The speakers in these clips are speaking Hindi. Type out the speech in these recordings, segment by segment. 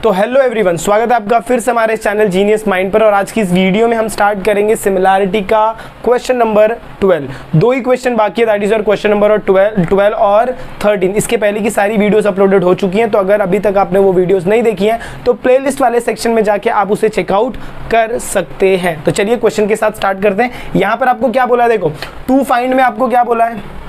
तो हेलो एवरीवन, स्वागत है आपका फिर से हमारे चैनल जीनियस माइंड पर। और आज की इस वीडियो में हम स्टार्ट करेंगे सिमिलैरिटी का क्वेश्चन नंबर 12। दो ही क्वेश्चन बाकी है, दैट इज और क्वेश्चन नंबर 12 और 13। इसके पहले की सारी वीडियोस अपलोडेड हो चुकी हैं, तो अगर अभी तक आपने वो वीडियोस नहीं देखी हैं तो प्लेलिस्ट वाले सेक्शन में जाके आप उसे चेकआउट कर सकते हैं। तो चलिए क्वेश्चन के साथ स्टार्ट करते हैं। यहाँ पर आपको क्या बोला है, देखो टू फाइंड में आपको क्या बोला है,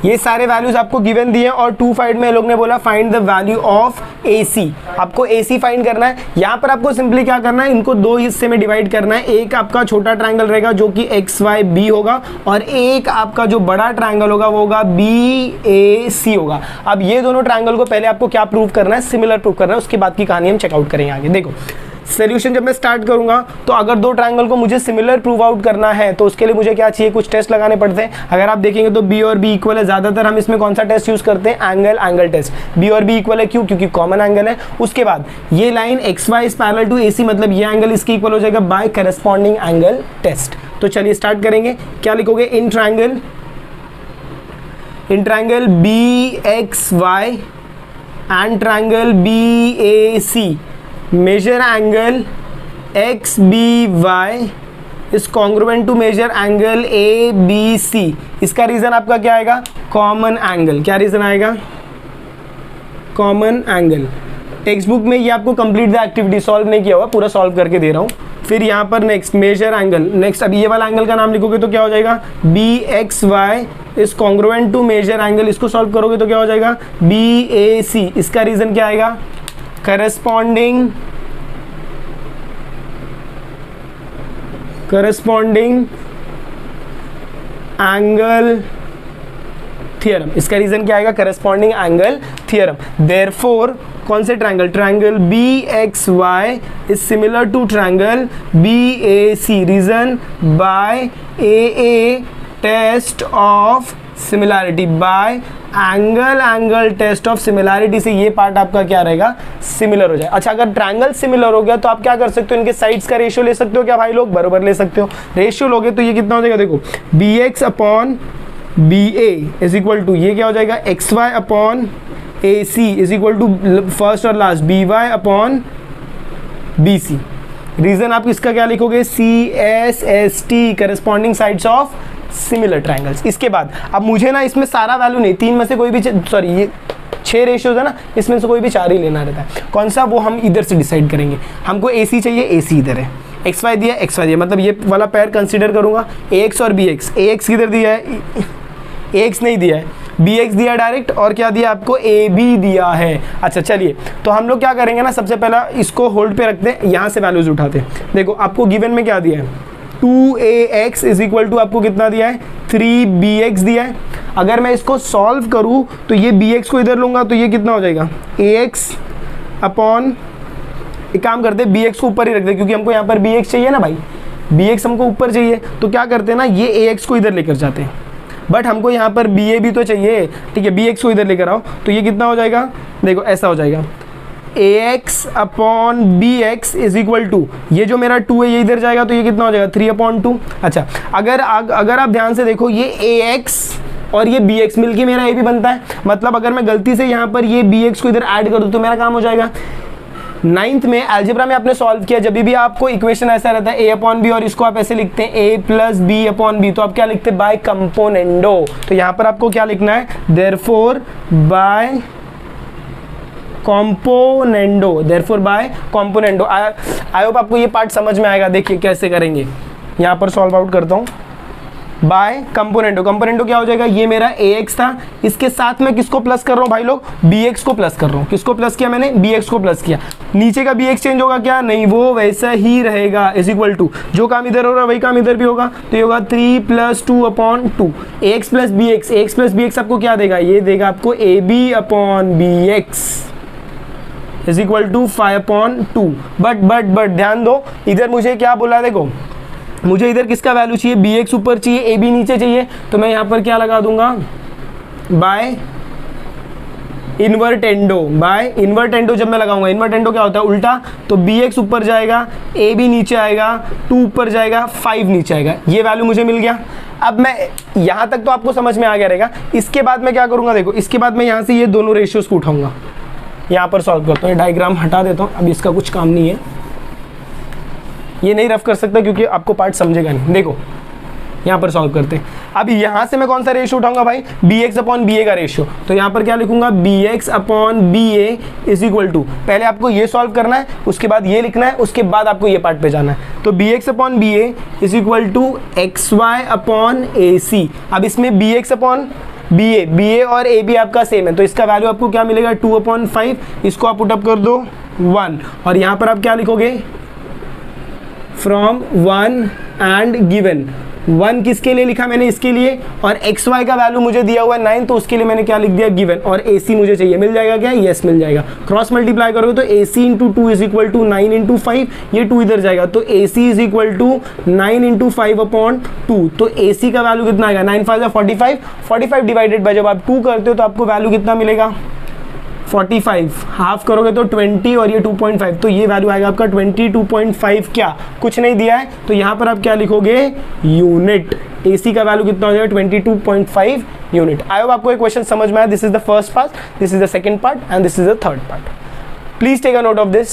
ये सारे वैल्यूज आपको गिवन दिए और टू फाइंड में लोग ने बोला find the value of AC। आपको AC फाइंड करना है। यहाँ पर आपको सिंपली क्या करना है, इनको दो हिस्से में डिवाइड करना है। एक आपका छोटा ट्रायंगल रहेगा जो कि XYB होगा, और एक आपका जो बड़ा ट्रायंगल होगा वो होगा BAC होगा। अब ये दोनों ट्रायंगल को पहले आपको क्या प्रूव करना है, सिमिलर प्रूव करना है। उसके बाद की कहानी हम चेकआउट करेंगे आगे। देखो सॉल्यूशन जब मैं स्टार्ट करूंगा तो अगर दो ट्रायंगल को मुझे सिमिलर प्रूव आउट करना है तो उसके लिए मुझे क्या चाहिए, कुछ टेस्ट लगाने पड़ते हैं। अगर आप देखेंगे तो B और B इक्वल है। ज्यादातर हम इसमें कौन सा टेस्ट यूज करते हैं, एंगल टेस्ट। B और B इक्वल है क्यों, क्योंकि कॉमन एंगल है। उसके बाद ये line XY is parallel to AC, मतलब ये एंगल इसके इक्वल हो जाएगा बाय करस्पॉन्डिंग एंगल टेस्ट। तो चलिए स्टार्ट करेंगे। क्या लिखोगे, in triangle BXY and triangle BAC measure angle XBY is congruent to measure angle ABC। इसका रीजन आपका क्या आएगा, कॉमन एंगल। क्या रीजन आएगा, कॉमन एंगल। टेक्स्ट बुक में ये आपको कंप्लीट द एक्टिविटी सॉल्व नहीं किया हुआ, पूरा सॉल्व करके दे रहा हूँ। फिर यहाँ पर नेक्स्ट मेजर एंगल। नेक्स्ट अब ये वाला एंगल का नाम लिखोगे तो क्या हो जाएगा, BXY is congruent to major angle. इसको सॉल्व करोगे तो क्या हो जाएगा, BAC। इसका रीजन क्या आएगा, करस्पॉन्डिंग एंगल थ्योरम। इसका रीजन क्या आएगा, करस्पॉन्डिंग एंगल थ्योरम। देयरफॉर कौन से triangle, triangle BXY is similar to triangle BAC। Reason by AA test of similarity, by angle test of similarity से ये पार्ट आपका क्या रहेगा, सिमिलर हो जाए। अच्छा, अगर ट्रायंगल सिमिलर हो गया तो आप क्या कर सकते हो, इनके साइड्स का रेशियो ले सकते हो क्या भाई लोग, बराबर ले सकते हो। रेशियो लोगे तो ये कितना हो जाएगा, देखो BX upon BA is equal to ये क्या हो जाएगा, XY upon AC is equal to first और last BY upon BC। Reason आप इसका क्या लिखोगे, CSST, corresponding sides of similar triangles. इसके बाद अब मुझे ना इसमें सारा वैल्यू नहीं, तीन में से कोई भी, सॉरी ये 6 रेशियोज है ना, इसमें से कोई भी 4 ही लेना रहता है। कौन सा, वो हम इधर से डिसाइड करेंगे। हमको AC चाहिए, AC इधर है, XY दिया, XY दिया, मतलब ये वाला पैर कंसीडर करूंगा, AX और BX। AX किधर दिया है, AX नहीं दिया है, BX दिया डायरेक्ट, और क्या दिया आपको, AB दिया है। अच्छा चलिए, तो हम लोग क्या करेंगे ना, सबसे पहला इसको होल्ड पे रखते हैं, यहाँ से वैल्यूज उठाते हैं। देखो आपको गिवन में क्या दिया है, 2AX इज इक्वल टू आपको कितना दिया है, 3BX दिया है। अगर मैं इसको सॉल्व करूं तो ये BX को इधर लूंगा तो ये कितना हो जाएगा, AX अपॉन, एक काम करते हैं BX को ऊपर ही रख दे, क्योंकि हमको यहाँ पर BX चाहिए ना भाई, BX हमको ऊपर चाहिए। तो क्या करते हैं ना, ये AX को इधर लेकर जाते हैं, बट हमको यहाँ पर BA भी तो चाहिए, ठीक है। BX को इधर लेकर आओ तो ये कितना हो जाएगा, देखो ऐसा हो जाएगा, AX upon BX is equal to, ये जो मेरा 2 है ये इधर जाएगा तो ये कितना हो जाएगा, 3/2। अच्छा, अगर आप ध्यान से देखो, ये AX और ये BX मिलके मेरा AB बनता है। मतलब अगर मैं गलती से यहाँ पर ये BX को इधर ऐड कर दूँ तो मेरा काम हो जाएगा। 9th में अलजेब्रा में आपने सॉल्व किया, जब भी आपको इक्वेशन ऐसा रहता है A/B और इसको आप ऐसे लिखते हैं A + B/B, तो आप क्या लिखते हैं, बाय कंपोनेंडो। तो यहाँ पर आपको क्या लिखना है, therefore by componendo, therefore by componendo. I hope आपको ये पार्ट समझ में आएगा। देखिए कैसे करेंगे, यहाँ पर सॉल्व आउट करता हूँ, बाय कंपोनेंडो। कंपोनेंडो क्या हो जाएगा, ये मेरा AX था, इसके साथ में किसको प्लस कर रहा हूँ भाई लोग, BX को प्लस कर रहा हूँ। किसको प्लस किया मैंने, BX को प्लस किया। नीचे का BX चेंज होगा क्या, नहीं, वो वैसा ही रहेगा, इज इक्वल टू जो काम इधर हो रहा है वही काम इधर भी होगा, तो ये होगा 3 + 2/2। AX + BX, AX + BX आपको क्या देगा, ये देगा आपको AB upon BX is equal to 5/2। But ध्यान दो, इधर मुझे क्या बोला है, देखो मुझे इधर किसका वैल्यू चाहिए, BX ऊपर चाहिए, AB नीचे चाहिए, तो मैं यहाँ पर क्या लगा दूंगा, बाय इन्वर्टेंडो। बाय इन्वर्टेंडो जब मैं लगाऊंगा, इन्वर्टेंडो क्या होता है, उल्टा, तो BX ऊपर जाएगा, AB नीचे आएगा, 2 ऊपर जाएगा, 5 नीचे आएगा। ये वैल्यू मुझे मिल गया। अब मैं यहाँ तक तो आपको समझ में आ गया रहेगा। इसके बाद मैं क्या करूँगा, देखो इसके बाद मैं यहाँ से ये दोनों रेशियोज को उठाऊंगा, यहाँ पर सॉल्व करता हूँ, डायग्राम हटा देता हूँ, अभी इसका कुछ काम नहीं है, ये नहीं रफ कर सकता क्योंकि आपको पार्ट समझेगा नहीं। देखो यहाँ पर सॉल्व करते हैं। अब यहाँ से मैं कौन सा रेशियो उठाऊंगा भाई, bx अपॉन ba का रेशियो। तो यहाँ पर क्या लिखूंगा, bx upon ba is equal to, पहले आपको ये सॉल्व करना है, उसके बाद ये लिखना है, उसके बाद आपको ये पार्ट पे जाना है। तो bx upon ba is equal to xy upon ac। अब इसमें bx अपॉन ba और ab आपका सेम है, तो इसका वैल्यू आपको क्या मिलेगा, 2/5। इसको आप पुटअप कर दो 1, और यहाँ पर आप क्या लिखोगे, फ्रॉम 1 एंड गिवन। 1 किसके लिए लिखा मैंने, इसके लिए, और एक्स वाई का वैल्यू मुझे दिया हुआ है 9, तो उसके लिए मैंने क्या लिख दिया, गिवन, और ए सी मुझे चाहिए, मिल जाएगा क्या, यस मिल जाएगा। क्रॉस मल्टीप्लाई करोगे तो A C into 2 is equal to 9 into 5, ये 2 इधर जाएगा, तो A C is equal to 9 into 5 upon 2। तो ए सी का वैल्यू कितना आएगा, 9 5 45, 45 डिवाइडेड बाय जब आप 2 करते हो तो आपको वैल्यू कितना मिलेगा, 45, हाफ करोगे तो 20 और ये 2.5, तो ये वैल्यू आएगा आपका 22.5। क्या कुछ नहीं दिया है, तो यहाँ पर आप क्या लिखोगे, यूनिट। AC का वैल्यू कितना हो जाएगा, 22.5 यूनिट। आई होप आपको एक क्वेश्चन समझ में आया। This is the first part, this is the second part and this is the third part. Please take a note of this.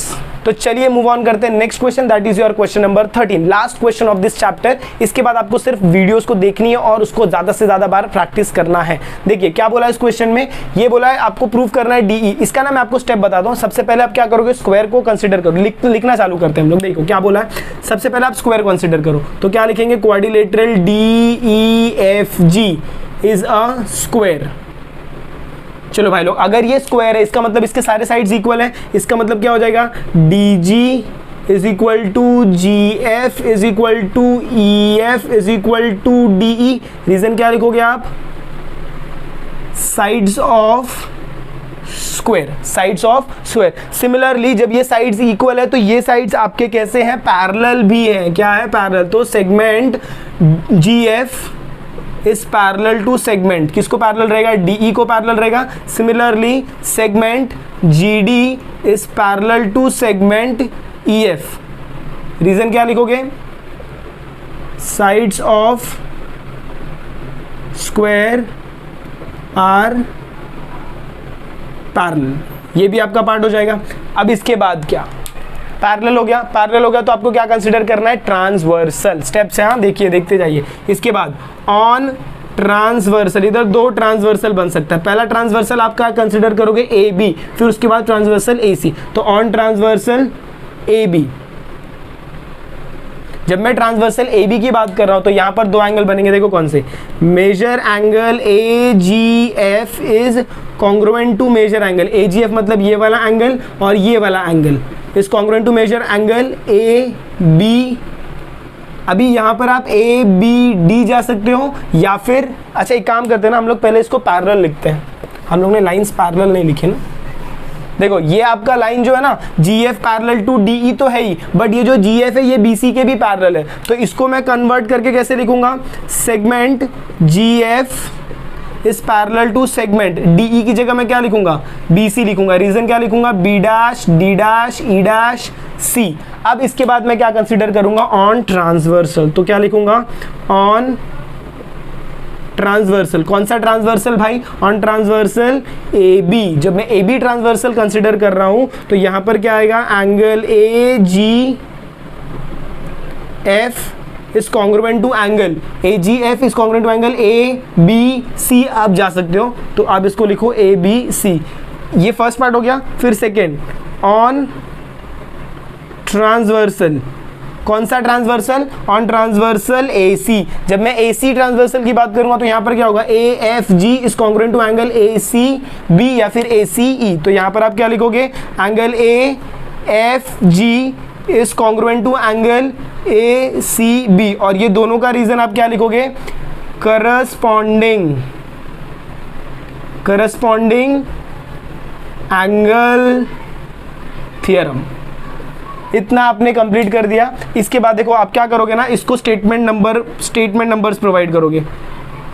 तो चलिए मूव ऑन करते हैं next question, that is your question number 13, last question of this chapter. इसके बाद आपको सिर्फ वीडियोस को देखनी है और उसको ज्यादा से ज्यादा बार प्रैक्टिस करना है। देखिए क्या बोला है इस क्वेश्चन में, ये बोला है आपको प्रूव करना है डीई। इसका ना मैं आपको स्टेप बताता हूँ। सबसे पहले आप क्या करोगे, स्क्वायर को कंसिडर करो। लिखना चालू करते हैं हम लोग। देखो क्या बोला है, सबसे पहले आप स्क्वायर कंसिडर करो, तो क्या लिखेंगे, quadrilateral DEFG is a square. चलो भाई लोग, अगर ये स्क्वायर है इसका मतलब इसके सारे साइड्स इक्वल है, इसका मतलब क्या हो जाएगा, DG is equal to GF is equal to EF is equal to DE। Reason क्या लिखोगे आप, sides of square, sides of square. Similarly जब ये साइड्स इक्वल है तो ये साइड्स आपके कैसे हैं, पैरेलल भी हैं। क्या है, पैरेलल। तो segment GF is parallel to segment, किसको पैरेलल रहेगा, DE को पैरेलल रहेगा। Similarly segment GD is parallel to segment EF। Reason क्या लिखोगे, sides of square are parallel. ये भी आपका पार्ट हो जाएगा। अब इसके बाद क्या, पैरेलल हो गया। पैरेलल हो गया तो आपको क्या कंसीडर करना है, ट्रांसवर्सल। स्टेप्स है, हाँ देखिए, देखते जाइए। इसके बाद ऑन ट्रांसवर्सल, इधर 2 ट्रांसवर्सल बन सकता है। पहला ट्रांसवर्सल आप क्या कंसीडर करोगे, AB, फिर उसके बाद ट्रांसवर्सल AC। तो ऑन ट्रांसवर्सल AB, जब मैं ट्रांसवर्सल AB की बात कर रहा हूं तो यहां पर 2 एंगल बनेंगे। देखो कौन से, major angle AGF is congruent to major angle AGF, मतलब ये वाला एंगल और ये वाला angle is congruent to major angle AB। अभी यहाँ पर आप ABD जा सकते हो, या फिर अच्छा एक काम करते हैं ना, हम लोग पहले इसको पैरेलल लिखते हैं। हम लोग ने लाइंस पैरेलल नहीं लिखे ना। देखो ये आपका लाइन जो है ना, GF पैरेलल टू DE तो है ही, बट ये जो GF है ये BC के भी पैरेलल है। तो इसको मैं कन्वर्ट करके कैसे लिखूंगा, segment GF is parallel to segment DE की जगह मैं क्या लिखूंगा, BC लिखूंगा। रीजन क्या लिखूंगा, B dash D dash E dash C। अब इसके बाद मैं क्या कंसीडर करूंगा, ऑन ट्रांसवर्सल। तो क्या लिखूंगा, ऑन ट्रांसवर्सल। कौन सा ट्रांसवर्सल भाई, ऑन ट्रांसवर्सल AB। जब मैं AB ट्रांसवर्सल कंसीडर कर रहा हूं तो यहां पर क्या आएगा, angle AGF is congruent to angle AGF is congruent to angle ABC। आप जा सकते हो, तो आप इसको लिखो ABC। ये फर्स्ट पार्ट हो गया। फिर सेकेंड, ऑन ट्रांसवर्सल। कौन सा ट्रांसवर्सल, ऑन ट्रांसवर्सल AC। जब मैं AC ट्रांसवर्सल की बात करूंगा तो यहां पर क्या होगा, AFG is congruent to angle ACB या फिर ACE। तो यहां पर आप क्या लिखोगे, angle AFG is congruent to angle ACB। और ये दोनों का रीजन आप क्या लिखोगे, करस्पॉन्डिंग एंगल थ्योरम। इतना आपने कंप्लीट कर दिया। इसके बाद देखो आप क्या करोगे ना, इसको स्टेटमेंट नंबर्स प्रोवाइड करोगे।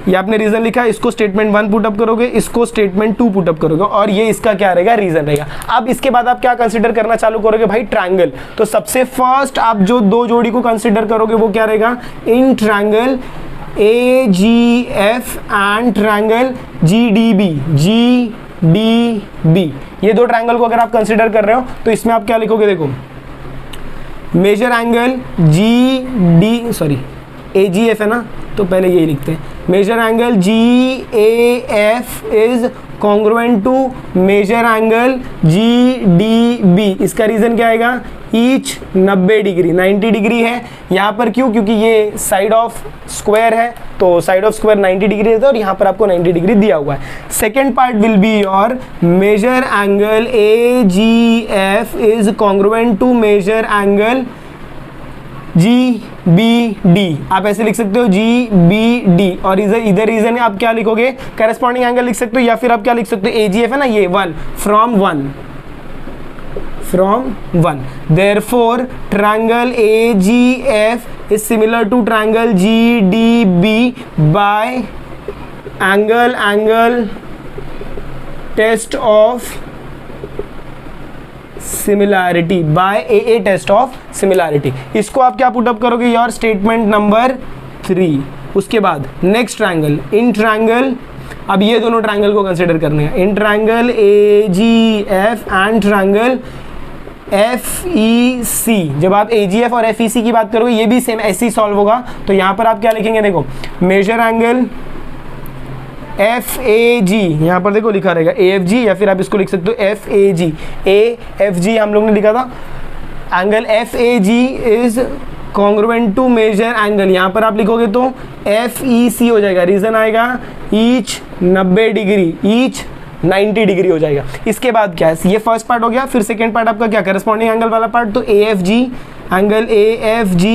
ये आपने रीजन लिखा, इसको स्टेटमेंट 1 पुटअप करोगे, इसको स्टेटमेंट 2 पुटअप करोगे, और ये इसका क्या रहेगा, रीजन रहेगा। अब इसके बाद आप क्या कंसीडर करना चालू करोगे भाई, ट्रायंगल। तो सबसे फर्स्ट आप जो 2 जोड़ी को कंसीडर करोगे वो क्या रहेगा, in triangle AGF and triangle GDB। D B, ये दो ट्रायंगल को अगर आप कंसिडर कर रहे हो तो इसमें आप क्या लिखोगे, देखो major angle G D, sorry A G F है ना, तो पहले यही लिखते हैं, major angle G A F is congruent to major angle G D B. इसका रीजन क्या आएगा, ईच 90 डिग्री, 90 डिग्री है यहाँ पर, क्यों, क्योंकि ये साइड ऑफ स्क्वायर है, तो साइड ऑफ स्क्वायर 90 डिग्री रहता है और यहाँ पर आपको 90 डिग्री दिया हुआ है। Second part will be your major angle A G F is congruent to major angle G B D, आप ऐसे लिख सकते हो जी बी डी, और इधर रीजन है, आप क्या लिखोगे, करेस्पॉन्डिंग एंगल लिख सकते हो, या फिर आप क्या लिख सकते हो, ए जी एफ है ना, ये 1 from 1, therefore triangle AGF is similar to triangle GDB by angle test of similarity, by AA test of similarity। इसको आप क्या पुट अप करोगे, योर स्टेटमेंट नंबर 3। उसके बाद नेक्स्ट ट्रायंगल, इन ट्रायंगल, अब ये दोनों ट्रायंगल को कंसिडर करने हैं, इन triangle AGF and triangle FEC। जब आप AGF और FEC की बात करोगे, ये भी सेम ऐसे ही सॉल्व होगा, तो यहाँ पर आप क्या लिखेंगे, देखो मेजर एंगल FAG, यहाँ पर देखो लिखा रहेगा AFG, या फिर आप इसको लिख सकते हो FAG, AFG हम लोग ने लिखा था, angle FAG is congruent to major angle, यहाँ पर आप लिखोगे तो FEC हो जाएगा, रीजन आएगा ईच 90 डिग्री, ईच 90 डिग्री हो जाएगा। इसके बाद क्या है, ये फर्स्ट पार्ट हो गया, फिर सेकेंड पार्ट आपका क्या, करस्पॉन्डिंग एंगल वाला पार्ट, तो AFG, angle AFG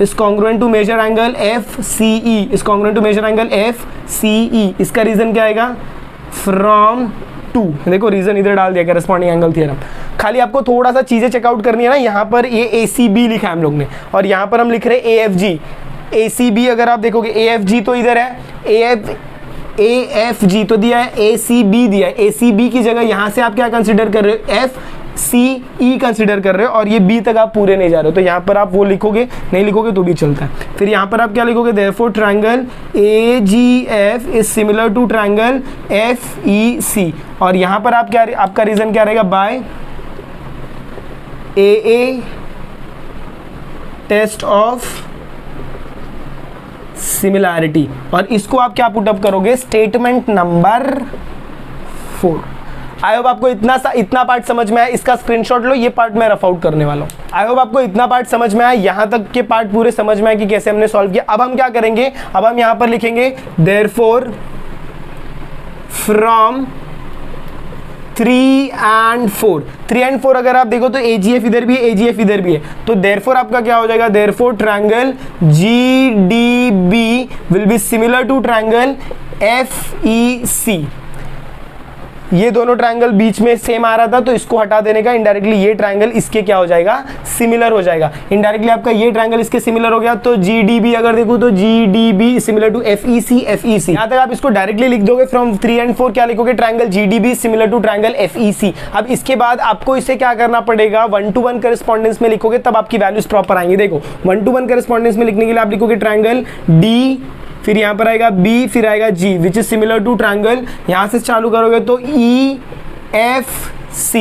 is congruent to major angle FCE, is congruent to major angle FCE। इसका रीजन क्या आएगा, फ्रॉम 2, देखो रीजन इधर डाल दिया, करस्पॉन्डिंग एंगल थ्योरम। खाली आपको थोड़ा सा चीजें चेकआउट करनी है ना, यहाँ पर ये ACB लिखा है हम लोग ने, और यहाँ पर हम लिख रहे हैं AFG। ACB अगर आप देखोगे, AFG तो इधर है, AFG तो दिया है, ACB दिया है, ACB की जगह यहाँ से आप क्या कंसिडर कर रहे हो, FCE कंसिडर कर रहे हो, और ये B तक आप पूरे नहीं जा रहे हो, तो यहाँ पर आप वो लिखोगे, नहीं लिखोगे तो भी चलता है। फिर यहाँ पर आप क्या लिखोगे, therefore triangle AGF is similar to triangle FEC, और यहाँ पर आप क्या, आपका रीजन क्या रहेगा, by AA test of similarity, और इसको आप क्या पुट अप करोगे, स्टेटमेंट नंबर 4। आई होप आपको इतना पार्ट समझ में आया, इसका स्क्रीनशॉट लो, ये पार्ट मैं रफ आउट करने वाला हूँ। आई होप आपको इतना पार्ट समझ में आया, यहाँ तक के पार्ट पूरे समझ में आए कि कैसे हमने सॉल्व किया। अब हम क्या करेंगे, अब हम यहाँ पर लिखेंगे देयरफॉर फ्रॉम 3 and 4, 3 and 4 अगर आप देखो तो AGF इधर भी है, AGF इधर भी है, तो देयरफॉर आपका क्या हो जाएगा, therefore triangle GDB will be similar to triangle FEC। ये दोनों ट्रायंगल बीच में सेम आ रहा था, तो इसको हटा देने का, इनडायरेक्टली ये ट्रायंगल इसके क्या हो जाएगा, सिमिलर हो जाएगा। इनडायरेक्टली आपका ये ट्रायंगल इसके सिमिलर हो गया, तो GDB अगर देखो तो GDB similar to FEC, FEC। यहाँ तक आप इसको डायरेक्टली लिख दोगे, फ्रॉम 3 and 4 क्या लिखोगे, triangle GDB similar to triangle FEC। अब इसके बाद आपको इसे क्या करना पड़ेगा, 1-to-1 करेस्पॉन्डेंस में लिखोगे, तब आपकी वैल्यूज प्रॉपर आएंगी। देखो 1-to-1 करेस्पॉन्डेंस में लिखने के लिए आप लिखोगे ट्रायंगल D, फिर यहाँ पर आएगा B, फिर आएगा G which is similar to triangle, यहाँ से चालू करोगे तो EFC,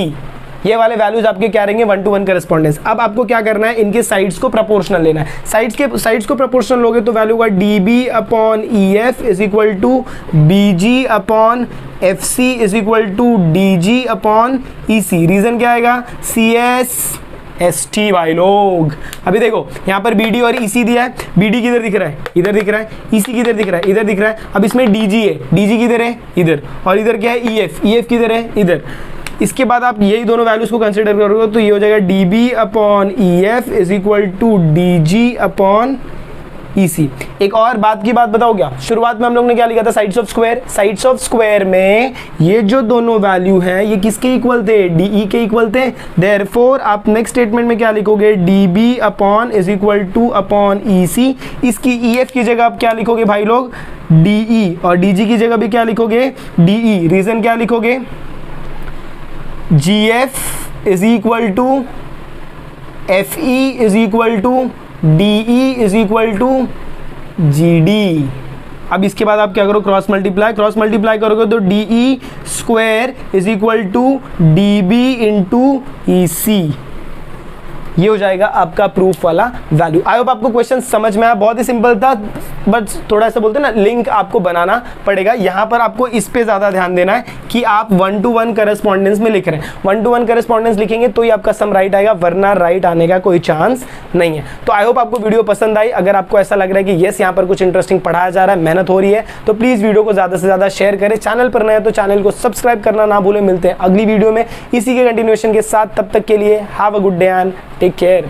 ये वाले वैल्यूज आपके क्या रहेंगे, 1-to-1 करेस्पॉन्डेंस। अब आपको क्या करना है, इनके साइड्स को प्रोपोर्शनल लेना है। साइड्स को प्रोपोर्शनल लोगे तो वैल्यू होगा DB upon EF is equal to BG upon FC is equal to DG upon EC। Reason क्या आएगा, CSST भाई लोग। अभी देखो यहाँ पर BD और EC दिया है, BD किधर दिख रहा है, इधर दिख रहा है, EC किधर दिख रहा है, इधर दिख रहा है। अब इसमें DG है, DG किधर है, इधर, और इधर क्या है EF, EF किधर है, इधर। इसके बाद आप यही दोनों वैल्यूज को कंसिडर करोगे तो ये हो जाएगा DB upon EF is equal to DG upon EC। एक और बात की बात बताओ, क्या शुरुआत में हम लोग ने क्या लिखा था, sides of square. Sides of square में ये जो दोनों वैल्यू हैं ये किसके इक्वल थे, DE के इक्वल थे। देयरफॉर आप नेक्स्ट स्टेटमेंट में क्या लिखोगे, DB upon is equal two upon EC। इसकी EF की जगह आप क्या लिखोगे भाई लोग, DE, और DG की जगह भी क्या लिखोगे, DE। रीजन क्या लिखोगे, GF is equal to FE is equal to DE is equal to GD। अब इसके बाद आप क्या करो, क्रॉस मल्टीप्लाई करोगे तो DE square is equal to DB into EC, ये हो जाएगा आपका प्रूफ वाला वैल्यू। आई होप आपको क्वेश्चन समझ में आया, बहुत ही सिंपल था, बट थोड़ा सा बोलते हैं ना लिंक आपको बनाना पड़ेगा। यहाँ पर आपको इस पे ज़्यादा ध्यान देना है कि आप 1-to-1 करस्पॉन्डेंस में लिख रहे हैं। 1-to-1 करस्पॉन्डेंस लिखेंगे तो ही आपका सम राइट आएगा, वरना राइट आने का कोई चांस नहीं है। तो आई होप आपको वीडियो पसंद आई। अगर आपको ऐसा लग रहा है कि येस यहाँ पर कुछ इंटरेस्टिंग पढ़ाया जा रहा है, मेहनत हो रही है, तो प्लीज़ वीडियो को ज़्यादा से ज़्यादा शेयर करें। चैनल पर नए हैं तो चैनल को सब्सक्राइब करना ना भूलें। मिलते हैं अगली वीडियो में इसी के कंटिन्यूएशन के साथ, तब तक के लिए have a good day and take care.